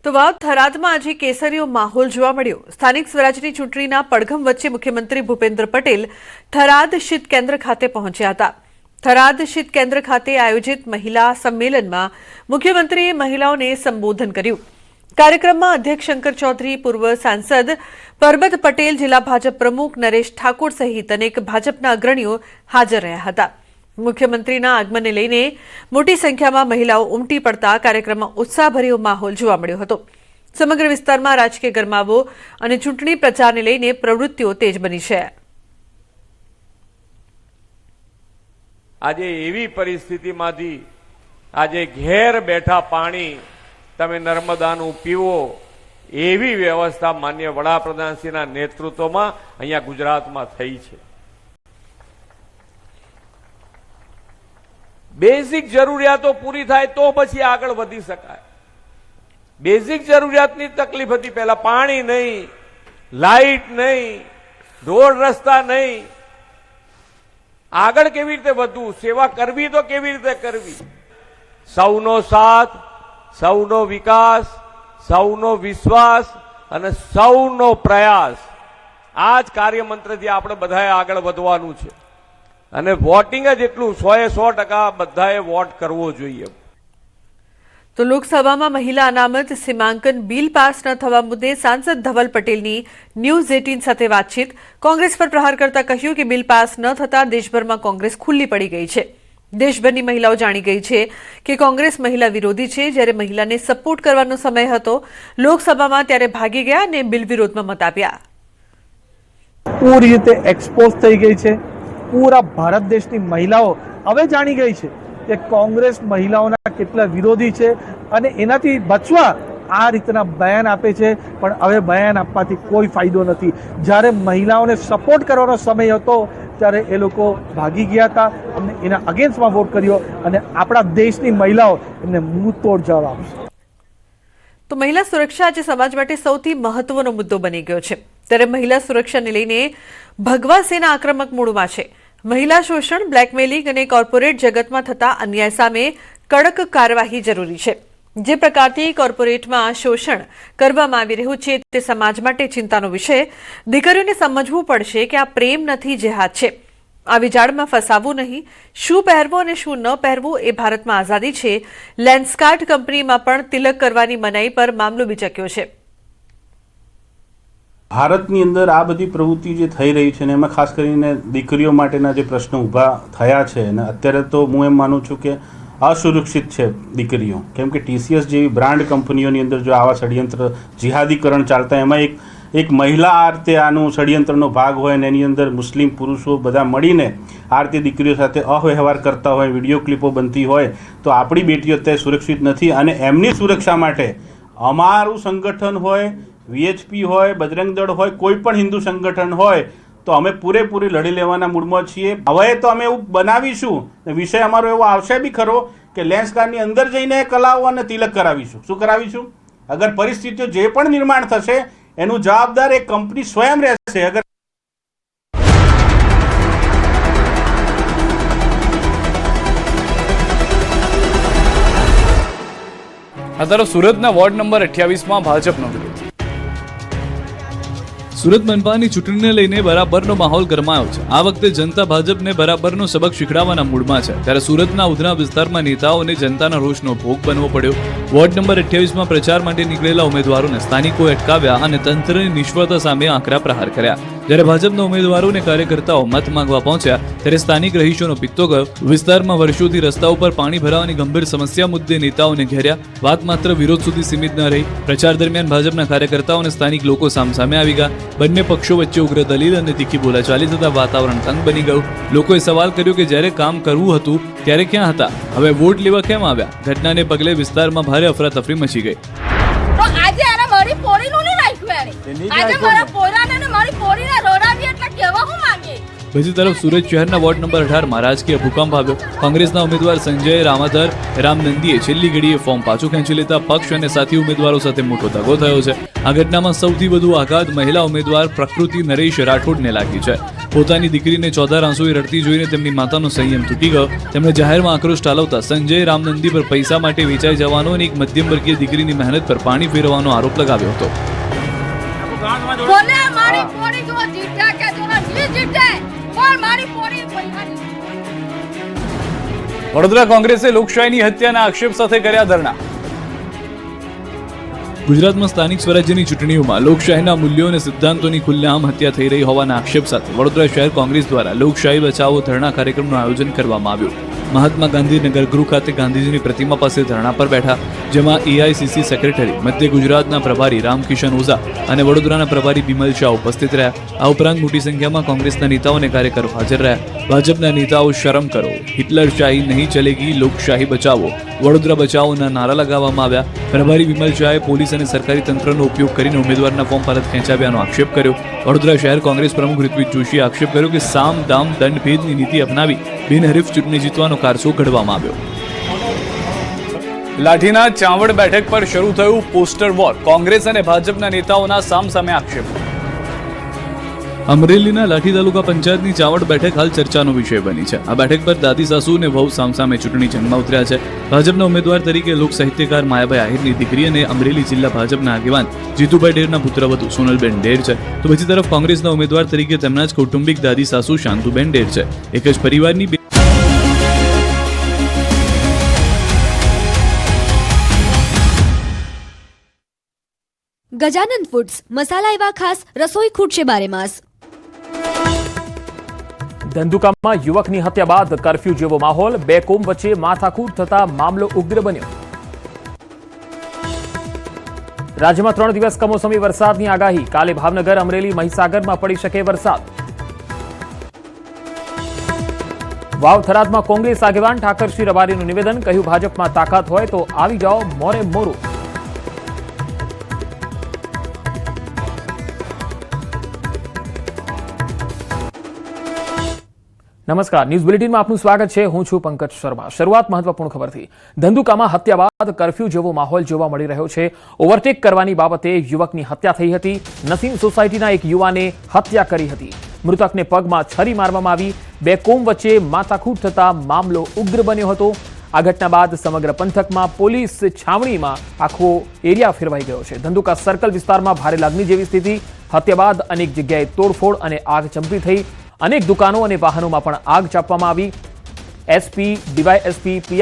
તો વાવ થરાદમાં આજે કેસરીયો માહોલ જોવા મળ્યો। સ્થાનિક સ્વરાજની ચૂંટણીના પડઘમ વચ્ચે મુખ્યમંત્રી ભૂપેન્દ્ર પટેલ થરાદ શીત કેન્દ્ર ખાતે પહોંચ્યા હતા। થરાદ શીત કેન્દ્ર ખાતે આયોજિત મહિલા સંમેલનમાં મુખ્યમંત્રીએ મહિલાઓને સંબોધન કર્યું। કાર્યક્રમમાં અધ્યક્ષ શંકર ચૌધરી, પૂર્વ સાંસદ પરબત પટેલ, જિલ્લા ભાજપ પ્રમુખ નરેશ ઠાકોર સહિત અનેક ભાજપના અગ્રણીઓ હાજર રહ્યા હતા। મુખ્યમંત્રીના આગમનને લઈને મોટી સંખ્યામાં મહિલાઓ ઉમટી પડતા કાર્યક્રમમાં ઉત્સાહભર્યો માહોલ જોવા મળ્યો હતો। સમગ્ર વિસ્તારમાં રાજકીય ગરમાવો અને ચૂંટણી પ્રચારને લઈને પ્રવૃત્તિઓ તેજ બની છે। આજે એવી પરિસ્થિતિમાંથી આજે ઘેર બેઠા પાણી તમે નર્મદાનું પીવો એવી વ્યવસ્થા માન્ય વડાપ્રધાનશ્રીના નેતૃત્વમાં અહીંયા ગુજરાતમાં થઈ છે। બેઝિક જરૂરિયાતો પૂરી થાય તો પછી આગળ વધી શકાય। બેઝિક જરૂરિયાતની તકલીફ હતી, પહેલા પાણી નહીં, લાઇટ નહીં, રોડ રસ્તા નહીં, આગળ કેવી રીતે વધવું, સેવા કરવી તો કેવી રીતે કરવી। સૌનો સાથ, સૌનો વિકાસ, સૌનો વિશ્વાસ અને સૌનો પ્રયાસ, આ જ કાર્યમંત્રથી આપણે બધાએ આગળ વધવાનું છે અને વોટિંગ જ એટલું 100% બધાએ વોટ કરવો જોઈએ। તો લોકસભામાં મહિલા અનામત સીમાંકન બિલ પાસ ન થવા મુદ્દે સાંસદ ધવલ પટેલની ન્યૂઝ 18 સાથે વાતચીત। કોંગ્રેસ પર પ્રહાર કરતા કહ્યું કે બિલ પાસ ન થતા દેશભરમાં કોંગ્રેસ ખુલ્લી પડી ગઈ છે। દેશભરની મહિલાઓ જાણી ગઈ છે કે કોંગ્રેસ મહિલા વિરોધી છે। જ્યારે મહિલાને સપોર્ટ કરવાનો સમય હતો લોકસભામાં ત્યારે ભાગી ગયા અને બિલ વિરોધમાં મત આપ્યા। પૂરી રીતે એક્સપોઝ થઈ ગઈ છે। पूरा भारत देश की महिलाओं हवे जाणी गई है कि कांग्रेस महिलाओं केटला विरोधी है अने एनाथी बचवा आ रीतना बयान आपे छे, पण हवे बयान आपवाथी कोई फायदो नथी। ज्यारे महिलाओने सपोर्ट करवानो समय हतो त्यारे ए लोको भागी गया था, अमने एना अगेन्स्टमां वोट कर्यो अने आपणा देशनी महिलाओ एमने मुंहतोड़ जवाब आपशे। तो महिला सुरक्षा आज समाज माटे सौथी महत्वनो मुद्दो बनी गयो छे। त्यारे महिला सुरक्षाने लईने भगवा सेना आक्रमक मूडमां छे। महिला शोषण, ब्लेकमेलिंग અને કોર્પોરેટ જગતમાં થતા અન્યાય સામે કડક કાર્યવાહી જરૂરી છે। જે પ્રકારથી કોર્પોરેટમાં શોષણ કરવામાં આવી રહ્યું છે તે સમાજ માટે ચિંતાનો વિષય। દીકરીઓને સમજવું પડશે કે આ પ્રેમ નથી, જેહાદ છે। આવી જાળમાં ફસાવવું નહીં। શું પહેરવું અને શું ન પહેરવું એ ભારતમાં આઝાદી છે। લેન્સકાર્ટ કંપનીમાં પણ તિલક કરવાની મનાઈ પર મામલો બીચક્યો છે। ભારતની અંદર આ બધી પ્રવૃત્તિ જે થઈ રહી છે ને એમાં ખાસ કરીને દીકરીઓ માટેના જે પ્રશ્નો ઊભા થયા છે ને અત્યારે તો હું એમ માનું છું કે અસુરક્ષિત છે દીકરીઓ, કેમ કે ટીસીએસ જેવી બ્રાન્ડ કંપનીઓની અંદર જો આવા ષડયંત્ર जिहादीकरण ચાલતા એમાં એક મહિલા આ રીતે આનું ષડયંત્રનો ભાગ હોય ને એની અંદર મુસ્લિમ પુરુષો બધા મળીને આ રીતે દીકરીઓ સાથે અવ્યવહાર કરતા હોય, વિડીયો ક્લિપો બનતી હોય તો આપણી બેટીઓ અત્યારે સુરક્ષિત નથી અને એમની સુરક્ષા માટે અમારું સંગઠન હોય, વીએચપી હોય, બજરંગ દળ હોય, कोई पण हिंदू संगठन होय तो अमे पूरेपूरी लड़ी लेवाना मूडमां छीए। हवे तो अमे एवुं बनावीशुं, विषय अमारो एवो आवशे बी खरो के लेन्सकार्टनी अंदर जईने कलाओ अने तिलक करावीशुं। शुं करावीशुं? अगर परिस्थितिओ जे पण निर्माण थशे एनुं जवाबदार एक कंपनी स्वयं रहेशे। अगर આ તરફ સુરતના વોર્ડ નંબર 28માં ભાજપનો વિરોધ। સુરત મનપાની ચૂંટણીને લઈને બરાબરનો માહોલ ગરમાયો છે। આ વખતે જનતા ભાજપને બરાબરનો સબક શીખડાવવાના મૂડમાં છે। ત્યારે સુરતના ઉધના વિસ્તારમાં નેતાઓને જનતાના રોષનો ભોગ બનવો પડ્યો। વોર્ડ નંબર 28માં પ્રચાર માટે નીકળેલા ઉમેદવારોને સ્થાનિકોએ અટકાવ્યા અને તંત્રની નિષ્ફળતા સામે આકરા પ્રહાર કર્યા। જ્યારે ભાજપના ઉમેદવારો અને કાર્યકર્તાઓ મત માંગવા પહોંચ્યા ત્યારે સ્થાનિક રહીશોનો પિત્તો ગયો। વિસ્તારમાં વર્ષોથી રસ્તા ઉપર પાણી ભરાવાની ગંભીર સમસ્યા મુદ્દે નેતાઓને ઘેર્યા। વાત માત્ર વિરોધ સુધી સીમિત ન રહી। પ્રચાર દરમિયાન ભાજપના કાર્યકર્તાઓ અને સ્થાનિક લોકો સામસામે આવી ગયા। બંને પક્ષો વચ્ચે ઉગ્ર દલીલ અને તીખી બોલાચાલી થતા વાતાવરણ તંગ બની ગયું। લોકોએ સવાલ કર્યો કે જ્યારે કામ કરવું હતું ત્યારે ક્યાં હતા, હવે વોટ લેવા કેમ આવ્યા। ઘટનાને પગલે વિસ્તારમાં ભારે અફરાતફરી મચી ગઈ। તો આજે આને મારી પોરીનું નહીં રાખ્યું, આજે મારા પોરાને અને મારી પોરીને રોડાવી એટલે કેવા હું માંગે બીજી તરફ સુરત શહેરના વોર્ડ નંબર 18માં રાજકીય ભૂકંપ આવ્યો. કોંગ્રેસના ઉમેદવાર સંજય રામાધર રામનંદીએ છેલ્લી ઘડીએ ફોર્મ પાછું ખેંચી લેતા પક્ષ અને સાથી ઉમેદવારો સાથે મોટો દગો થયો છે. આ ઘટનામાં સૌથી વધુ આઘાત મહિલા ઉમેદવાર પ્રકૃતિ નરેશ રાઠોડને લાગી છે. પોતાની દીકરીને ચોધાર આંસુએ રડતી જોઈને તેમની માતાનો સંયમ તૂટી ગયો. તેમણે જાહેરમાં આક્રોશ ઠાલવતા સંજય રામનંદી પર પૈસા માટે વેચાઈ જવાનો અને એક મધ્યમ વર્ગીય દીકરીની મહેનત પર પાણી ફેરવવાનો આરોપ લગાવ્યો હતો. બોલે મારી પોરી જો જીતે કે જો નહીં જીતે પણ મારી પોરી પૈસા વડોદરા કોંગ્રેસે લોકશાહીની હત્યાના આક્ષેપ સાથે કર્યા ધરણા. ગુજરાતમાં સ્થાનિક સ્વરાજ્યની ચૂંટણીઓમાં લોકશાહીના મૂલ્યો અને સિદ્ધાંતોની ખુલ્લેઆમ હત્યા થઈ રહી હોવાના આક્ષેપ સાથે વડોદરા શહેર કોંગ્રેસ દ્વારા લોકશાહી બચાવો ધરણા કાર્યક્રમનું આયોજન કરવામાં આવ્યું. મહાત્મા ગાંધી નગર ગૃહ ખાતે ગાંધીજીની પ્રતિમા પાસે ધરણા પર બેઠા, જેમાં એઆઈસીસી સેક્રેટરી મધ્ય ગુજરાતના પ્રભારી રામકિશન ઓઝા અને વડોદરાના પ્રભારી બિમલ શાહ ઉપસ્થિત રહ્યા. આ ઉપરાંત મોટી સંખ્યામાં કોંગ્રેસના નેતાઓ અને કાર્યકરો હાજર રહ્યા. ભાજપના નેતાઓ શરમ કરો, હિટલર શાહી નહીં ચલેગી, લોકશાહી બચાવો, વડોદરા બચાવોના નારા લગાવવામાં આવ્યા. પ્રભારી બિમલ શાહે પોલીસ અને સરકારી તંત્રનો ઉપયોગ કરીને ઉમેદવારના ફોર્મ પરત ખેંચાવ્યાનો આક્ષેપ કર્યો. વડોદરા શહેર કોંગ્રેસ પ્રમુખ ઋત્વિક જોશીએ આક્ષેપ કર્યો કે સામ દામ દંડ ભેદની નીતિ અપનાવી બિનહરીફ ચૂંટણી જીતવાનો કારસો ઘડવામાં આવ્યો. લાઠીના ચાવડ બેઠક પર શરૂ થયું પોસ્ટર વોર. કોંગ્રેસ અને ભાજપના નેતાઓના સામસામે આક્ષેપો. અમરેલીના લાઠી તાલુકા પંચાયતની ચાવડ બેઠક હાલ ચર્ચાનો વિષય બની છે. આ બેઠક પર દાદી સાસુ અને વહુ સામસામે ચૂંટણી જંગમાં ઉતર્યા છે. ભાજપના ઉમેદવાર તરીકે લોક સાહિત્યકાર માયાભાઈ આહિરની દીકરી અને અમરેલી જિલ્લા ભાજપના આગેવાન જીતુભાઈ ડેરના પુત્રવધુ સોનલબેન ડેર છે, તો બીજી તરફ કોંગ્રેસના ઉમેદવાર તરીકે તેમના જ કૌટુંબિક દાદી સાસુ શાંતુબેન ડેર છે. એક જ પરિવારની ગજાનંદ ફૂડ્સ મસાલા એવા ખાસ રસોઈ ખૂટશે બારે માસ. ધંધુકામાં યુવકની હત્યા બાદ કર્ફ્યુ જેવો માહોલ, બે કોમ વચ્ચે માથાકૂટ થતા મામલો ઉગ્ર બન્યો. રાજ્યમાં 3 દિવસ કમોસમી વરસાદની આગાહી, કાલે ભાવનગર, અમરેલી, મહીસાગરમાં પડી શકે વરસાદ. વાવ થરાદમાં કોંગ્રેસ આગેવાન ઠાકરસિંહ રબારીનું નિવેદન, કહ્યું ભાજપમાં તાકાત હોય તો આવી જાઓ મોરે મોરું. નમસ્કાર, ન્યૂઝ બુલેટિનમાં આપનું સ્વાગત છે. હું છું પંકજ શર્મા. શરૂઆત મહત્વપૂર્ણ ખબરથી. ધંધુકામાં હત્યા બાદ કર્ફ્યુ જેવો માહોલ જોવા મળી રહ્યો છે. ઓવરટેક કરવાની બાબતે યુવકની હત્યા થઈ હતી. નસીમ સોસાયટીના એક યુવાને હત્યા કરી હતી. મૃતકને પગમાં છરી મારવામાં આવી. બે કોમ વચ્ચે માથાકૂટ થતા મામલો ઉગ્ર બન્યો હતો. આ ઘટના બાદ સમગ્ર પંથકમાં પોલીસ છાવણીમાં આખો એરિયા ફેરવાઈ ગયો છે. ધંધુકા સર્કલ વિસ્તારમાં ભારે લાગણી જેવી સ્થિતિ. હત્યા બાદ અનેક જગ્યાએ તોડફોડ અને આગ ચંપી થઈ. અનેક દુકાનો અને વાહનોમાં પણ આગ ચાપવામાં આવી. SP, DYSP, PI